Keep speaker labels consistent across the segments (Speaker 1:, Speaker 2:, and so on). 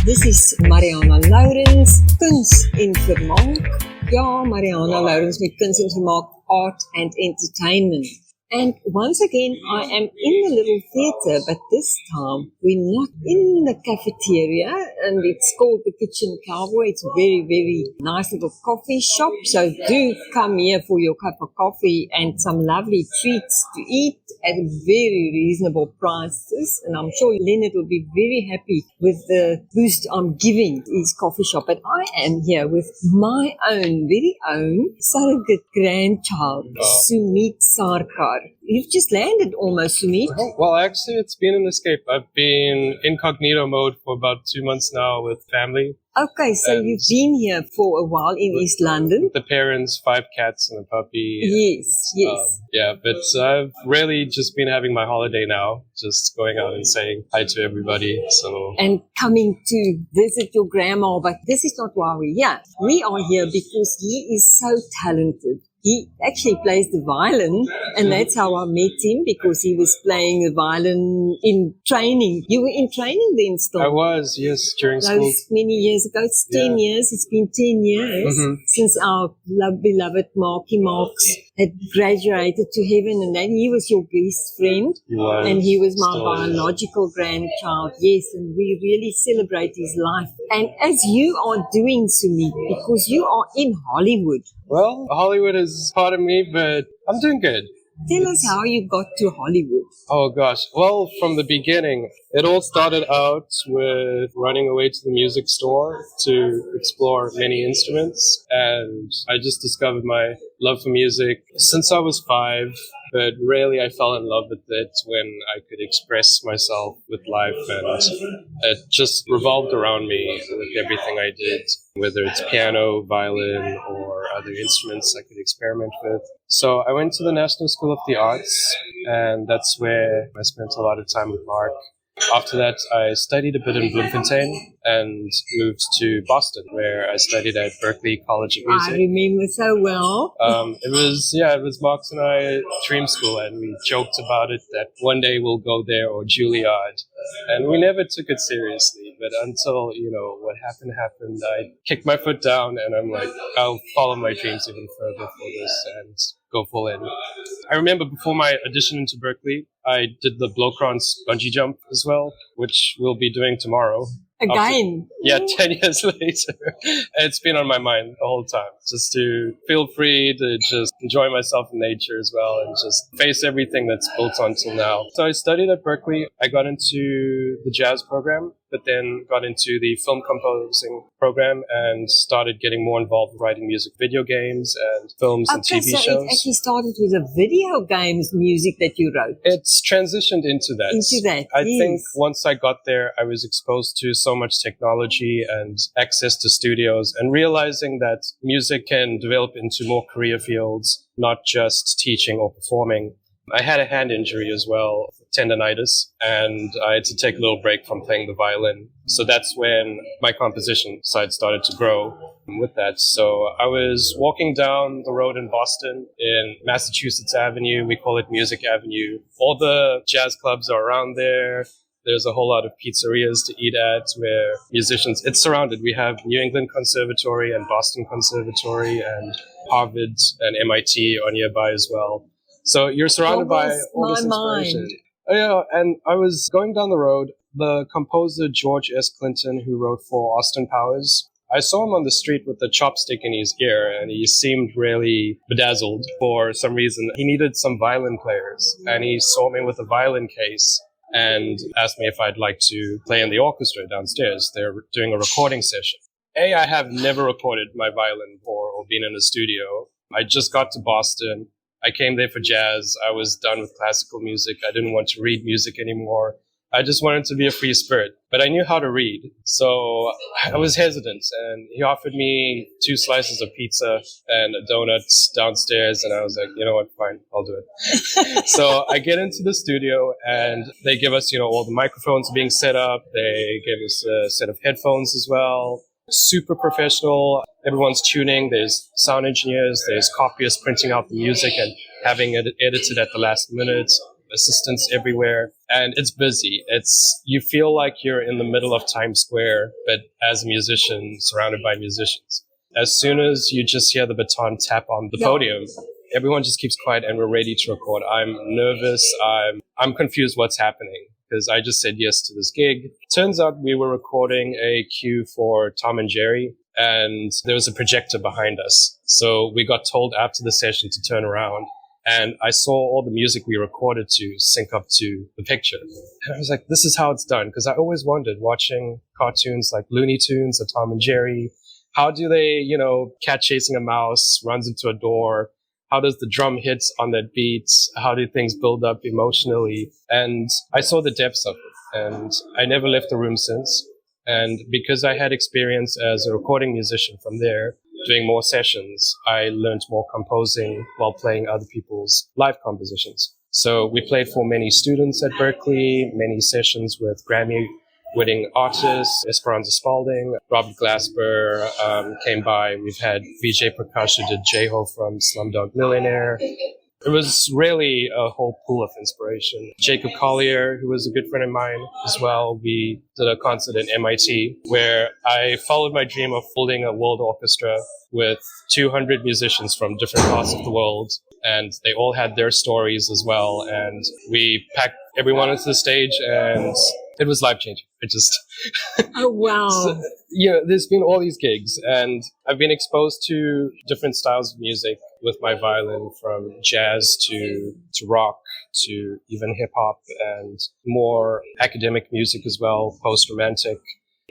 Speaker 1: This is Marianah Lourens, Kuns in Vermaak. Ja, Marianah Lourens met Kuns in Vermaak, Art and Entertainment. And once again, I am in the little theatre, but this time we're not in the cafeteria, and it's called the Kitchen Cowboy. It's a very, very nice little coffee shop. So do come here for your cup of coffee and some lovely treats to eat at very reasonable prices. And I'm sure Leonard will be very happy with the boost I'm giving his coffee shop. But I am here with my own, very own surrogate grandchild, Sumeet Sarkar. You've just landed almost, Sumeet.
Speaker 2: Well, actually, it's been an escape. I've been incognito mode for about 2 months now with family.
Speaker 1: Okay, so you've been here for a while in East London.
Speaker 2: The parents, 5 cats and a puppy.
Speaker 1: Yes.
Speaker 2: But I've really just been having my holiday now, just going out and saying hi to everybody.
Speaker 1: And coming to visit your grandma, but this is not why we're here. We are here because he is so talented. He actually plays the violin, and that's how I met him, because he was playing the violin in training. You were in training then still?
Speaker 2: I was, yes, during school.
Speaker 1: Those many years ago. It's 10 years. It's been 10 years since our beloved Marky Marks had graduated to heaven, and then he was your best friend.
Speaker 2: He was.
Speaker 1: And he was my biological grandchild. Yes, and we really celebrate his life. And as you are doing, Sumeet, because you are in Hollywood.
Speaker 2: Well, Hollywood is part of me, but I'm doing good.
Speaker 1: Tell us how you got to Hollywood.
Speaker 2: Oh gosh. Well, from the beginning, it all started out with running away to the music store to explore many instruments. And I just discovered my love for music since I was 5. But really, I fell in love with it when I could express myself with life, and it just revolved around me with everything I did, whether it's piano, violin, or other instruments I could experiment with. So I went to the National School of the Arts, and that's where I spent a lot of time with Mark. After that, I studied a bit in Bloemfontein and moved to Boston, where I studied at Berklee College of Music.
Speaker 1: I remember so well.
Speaker 2: It was Mark's and I dream school, and we joked about it that one day we'll go there, or Juilliard. And we never took it seriously, but until, what happened, I kicked my foot down, and I'm like, I'll follow my dreams even further for this and go full in. I remember before my audition into Berklee, I did the Blokran's bungee jump as well, which we'll be doing tomorrow.
Speaker 1: Again?
Speaker 2: 10 years later. It's been on my mind the whole time. Just to feel free to just enjoy myself in nature as well, and just face everything that's built on till now. So I studied at Berklee. I got into the jazz program, but then got into the film composing program and started getting more involved with writing music, video games and films and TV shows.
Speaker 1: So it actually started with the video games music that you wrote.
Speaker 2: It's transitioned into that. I think once I got there, I was exposed to so much technology and access to studios, and realizing that music can develop into more career fields, not just teaching or performing. I had a hand injury as well, tendonitis, and I had to take a little break from playing the violin. So that's when my composition side started to grow with that. So I was walking down the road in Boston in Massachusetts Avenue. We call it Music Avenue. All the jazz clubs are around there. There's a whole lot of pizzerias to eat at where musicians, it's surrounded. We have New England Conservatory and Boston Conservatory and Harvard and MIT are nearby as well. So you're surrounded by all this inspiration. And I was going down the road. The composer George S. Clinton, who wrote for Austin Powers, I saw him on the street with a chopstick in his ear, and he seemed really bedazzled for some reason. He needed some violin players, and he saw me with a violin case and asked me if I'd like to play in the orchestra downstairs. They're doing a recording session. I have never recorded my violin before or been in a studio. I just got to Boston. I came there for jazz. I was done with classical music. I didn't want to read music anymore. I just wanted to be a free spirit, but I knew how to read. So I was hesitant, and he offered me 2 slices of pizza and a donut downstairs. And I was like, you know what? Fine, I'll do it. So I get into the studio, and they give us, all the microphones being set up. They gave us a set of headphones as well. Super professional. Everyone's tuning. There's sound engineers. There's copyists printing out the music and having it edited at the last minute. assistants everywhere, and it's busy. You feel like you're in the middle of Times Square, but as a musician, surrounded by musicians. As soon as you just hear the baton tap on the podium, everyone just keeps quiet and we're ready to record. I'm nervous. I'm confused what's happening because I just said yes to this gig. Turns out we were recording a cue for Tom and Jerry, and there was a projector behind us. So we got told after the session to turn around, and I saw all the music we recorded to sync up to the picture. And I was like, this is how it's done. Because I always wondered, watching cartoons like Looney Tunes or Tom and Jerry, how do they, cat chasing a mouse, runs into a door? How does the drum hit on that beat? How do things build up emotionally? And I saw the depths of it. And I never left the room since. And because I had experience as a recording musician from there, doing more sessions, I learned more composing while playing other people's live compositions. So we played for many students at Berkeley, many sessions with Grammy-winning artists, Esperanza Spalding, Robert Glasper came by. We've had Vijay Prakash, who did J-Ho from Slumdog Millionaire. It was really a whole pool of inspiration. Jacob Collier, who was a good friend of mine as well, we did a concert at MIT where I followed my dream of holding a world orchestra with 200 musicians from different parts of the world. And they all had their stories as well. And we packed everyone onto the stage and it was life-changing.
Speaker 1: Oh, wow.
Speaker 2: So, there's been all these gigs and I've been exposed to different styles of music with my violin, from jazz to rock to even hip-hop and more academic music as well, post-romantic.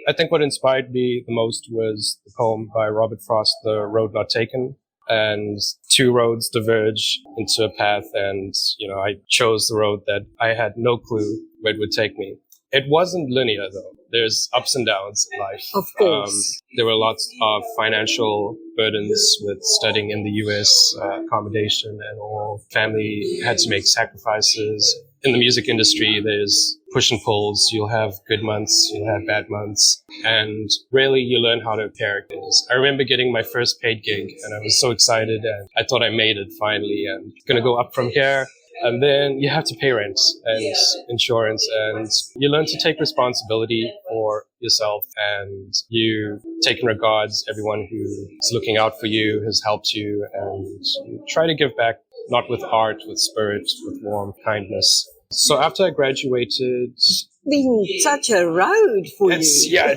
Speaker 2: I think what inspired me the most was the poem by Robert Frost, The Road Not Taken. And two roads diverge into a path and, I chose the road that I had no clue where it would take me. It wasn't linear, though. There's ups and downs in life.
Speaker 1: Of course.
Speaker 2: There were lots of financial burdens with studying in the US, accommodation and all. Family had to make sacrifices. In the music industry, there's push and pulls. You'll have good months, you'll have bad months. And really, you learn how to characters. I remember getting my first paid gig, and I was so excited, and I thought I made it finally, and it's going to go up from here. And then you have to pay rent and insurance, and you learn to take responsibility for yourself, and you take in regards everyone who's looking out for you, has helped you, and you try to give back, not with art, with spirit, with warm kindness. So after I graduated...
Speaker 1: It's been such a road for you.
Speaker 2: Yeah,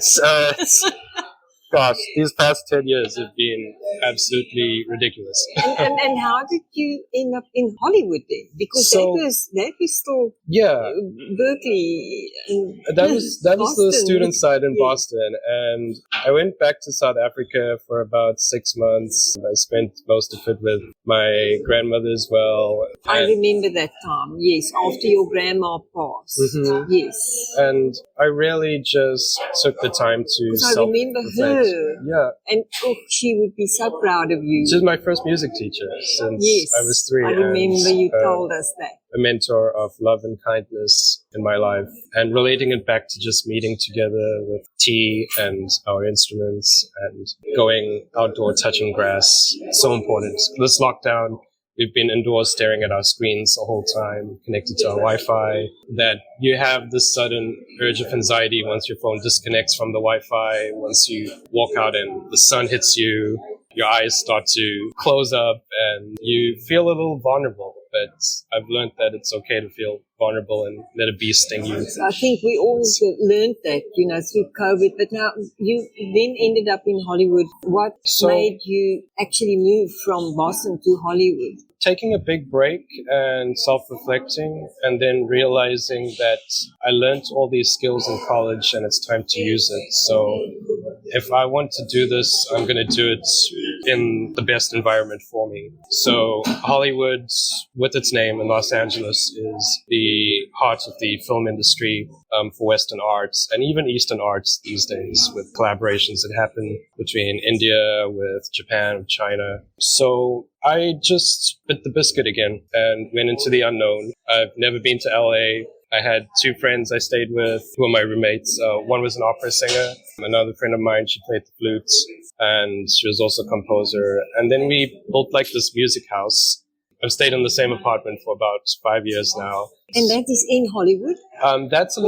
Speaker 2: gosh, these past 10 years have been absolutely ridiculous.
Speaker 1: and how did you end up in Hollywood then? Because that was still Berkeley. And
Speaker 2: that was the student side in Boston. And I went back to South Africa for about 6 months. I spent most of it with my grandmother as well.
Speaker 1: I remember that time, yes, after your grandma passed. Mm-hmm. Yes.
Speaker 2: And I really just took the time to
Speaker 1: I remember her.
Speaker 2: Yeah.
Speaker 1: And she would be so proud of you.
Speaker 2: She was my first music teacher since I was 3.
Speaker 1: I remember you told us that.
Speaker 2: A mentor of love and kindness in my life, and relating it back to just meeting together with tea and our instruments and going outdoor, touching grass. So important. This lockdown, we've been indoors staring at our screens the whole time, connected to our Wi-Fi, that you have this sudden urge of anxiety once your phone disconnects from the Wi-Fi, once you walk out and the sun hits you, your eyes start to close up and you feel a little vulnerable. But I've learned that it's okay to feel vulnerable and let a bee sting you.
Speaker 1: I think we all learned that, through COVID. But now you then ended up in Hollywood. What made you actually move from Boston to Hollywood?
Speaker 2: Taking a big break and self-reflecting, and then realizing that I learned all these skills in college and it's time to use it. So if I want to do this, I'm going to do it in the best environment for me. So Hollywood, with its name in Los Angeles, is the heart of the film industry for Western arts and even Eastern arts these days, with collaborations that happen between India, with Japan, with China. So I just bit the biscuit again and went into the unknown. I've never been to LA. I had 2 friends I stayed with who were my roommates. One was an opera singer. Another friend of mine, she played the flute, and she was also a composer. And then we built like this music house I've stayed in the same apartment for about 5 years now.
Speaker 1: And that is in Hollywood?
Speaker 2: It's a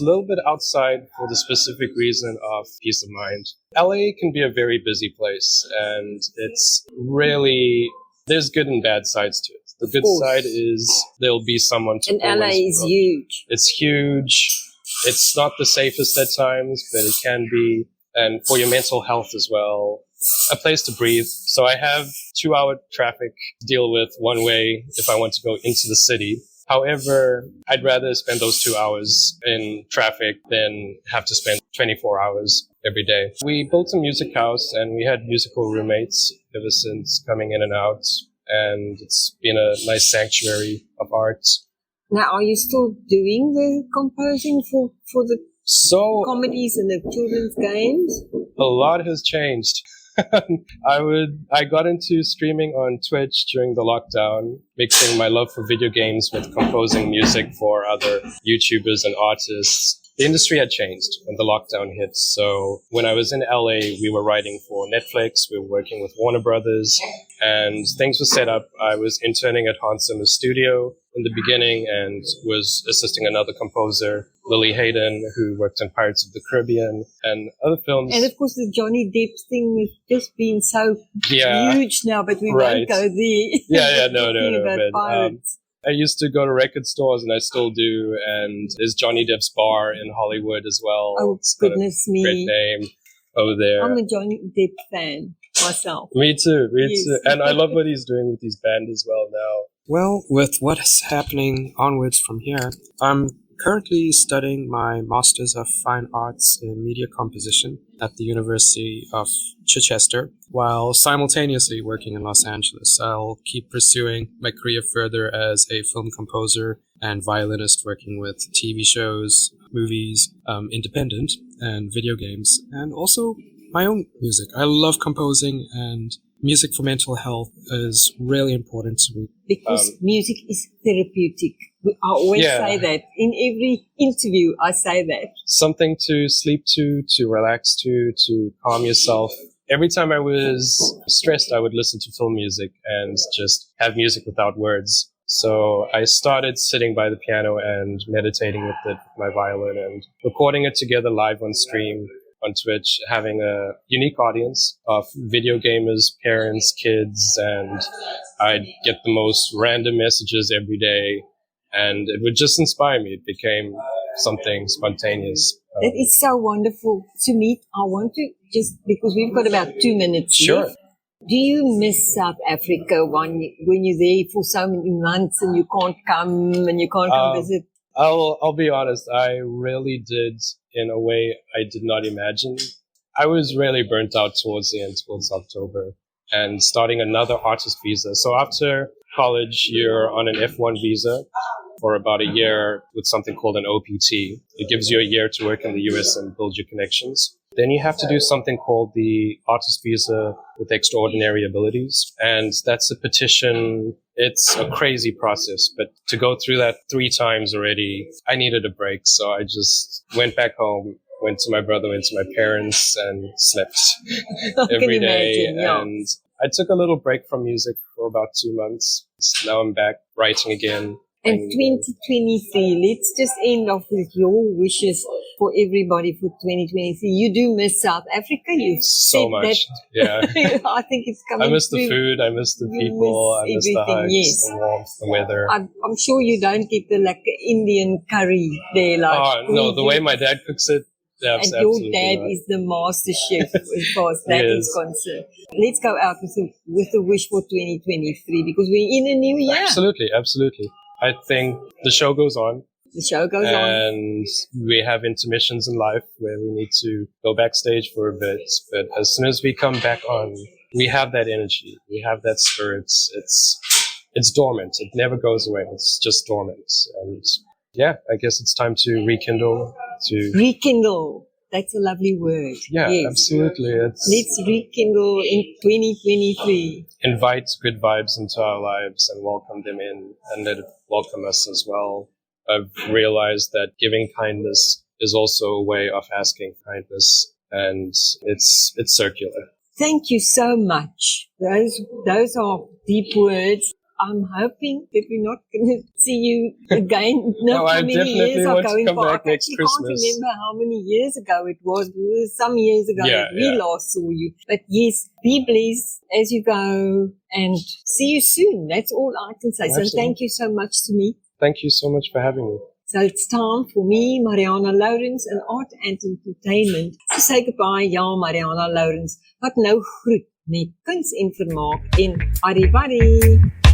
Speaker 2: little bit outside for the specific reason of peace of mind. LA can be a very busy place, and it's really, there's good and bad sides to it. The good side is there'll be someone to.
Speaker 1: And LA is huge.
Speaker 2: It's huge. It's not the safest at times, but it can be. And for your mental health as well, a place to breathe. So I have 2-hour traffic to deal with one way if I want to go into the city. However, I'd rather spend those 2 hours in traffic than have to spend 24 hours every day. We built a music house and we had musical roommates ever since coming in and out. And it's been a nice sanctuary of art.
Speaker 1: Now, are you still doing the composing for the comedies and the children's games?
Speaker 2: A lot has changed. I got into streaming on Twitch during the lockdown, mixing my love for video games with composing music for other YouTubers and artists. The industry had changed when the lockdown hit. So when I was in LA, we were writing for Netflix. We were working with Warner Brothers and things were set up. I was interning at Hans Zimmer's studio in the beginning and was assisting another composer, Lily Hayden, who worked in Pirates of the Caribbean and other films.
Speaker 1: And of course, the Johnny Depp thing has just been so huge now, but we won't go there.
Speaker 2: No. I used to go to record stores, and I still do, and there's Johnny Depp's bar in Hollywood as well.
Speaker 1: Oh, goodness me.
Speaker 2: Great name over there.
Speaker 1: I'm a Johnny Depp fan myself.
Speaker 2: Me too. And I love what he's doing with his band as well now.
Speaker 3: Well, with what's happening onwards from here, I'm currently studying my Masters of Fine Arts in Media Composition at the University of Chichester, while simultaneously working in Los Angeles. I'll keep pursuing my career further as a film composer and violinist, working with TV shows, movies, independent, and video games, and also my own music. I love composing, and music for mental health is really important to me.
Speaker 1: Because music is therapeutic. I always say that. In every interview, I say that.
Speaker 2: Something to sleep to relax to calm yourself. Every time I was stressed, I would listen to film music and just have music without words. So I started sitting by the piano and meditating with it, with my violin, and recording it together live on stream on Twitch, having a unique audience of video gamers, parents, kids, and I'd get the most random messages every day, and it would just inspire me. It became something spontaneous.
Speaker 1: That is so wonderful. Sumeet, I want to just, because we've got about 2 minutes left. Do you miss South Africa when you're there for so many months and you can't come and you can't come visit?
Speaker 2: I'll be honest, I really did in a way I did not imagine. I was really burnt out towards the end, towards October, and starting another artist visa. So after college, you're on an F1 visa for about a year with something called an OPT. It gives you a year to work in the US and build your connections. Then you have to do something called the artist visa with extraordinary abilities. And that's a petition. It's a crazy process, but to go through that 3 times already, I needed a break. So I just went back home, went to my brother, went to my parents, and slept every day. And I took a little break from music for about 2 months. Now I'm back writing again.
Speaker 1: And 2023, let's just end off with your wishes for everybody for 2023. You do miss South Africa. You've
Speaker 2: so much.
Speaker 1: Yeah. I think it's coming.
Speaker 2: I miss the food. I miss the people. I miss the hikes, the warmth, the weather.
Speaker 1: I'm sure you don't get the Indian curry there.
Speaker 2: No, the way my dad cooks it.
Speaker 1: And your dad is the master chef as far as that is concerned. Let's go out with a wish for 2023 because we're in a new year.
Speaker 2: Absolutely. I think the show goes on.
Speaker 1: The show goes on.
Speaker 2: And we have intermissions in life where we need to go backstage for a bit. But as soon as we come back on, we have that energy. We have that spirit. It's dormant. It never goes away. It's just dormant. And yeah, I guess it's time to rekindle.
Speaker 1: Rekindle. That's a lovely word.
Speaker 2: Yeah, yes. Absolutely.
Speaker 1: Let's rekindle in 2023.
Speaker 2: Invite good vibes into our lives and welcome them in and let it welcome us as well. I've realized that giving kindness is also a way of asking kindness, and it's circular.
Speaker 1: Thank you so much. Those are deep words. I'm hoping that we're not going to see you again.
Speaker 2: No, I definitely want to come back next Christmas.
Speaker 1: I can't remember how many years ago it was. It was some years ago that we last saw you. But yes, be blessed as you go and see you soon. That's all I can say. Absolutely. So thank you so much, Sumeet.
Speaker 2: Thank you so much for having me.
Speaker 1: So it's time for me, Marianah Lourens, and Art and Entertainment, to say goodbye. Ja, Marianah Lourens, wat nou groet met Kuns en Vermaak en Arrivederci.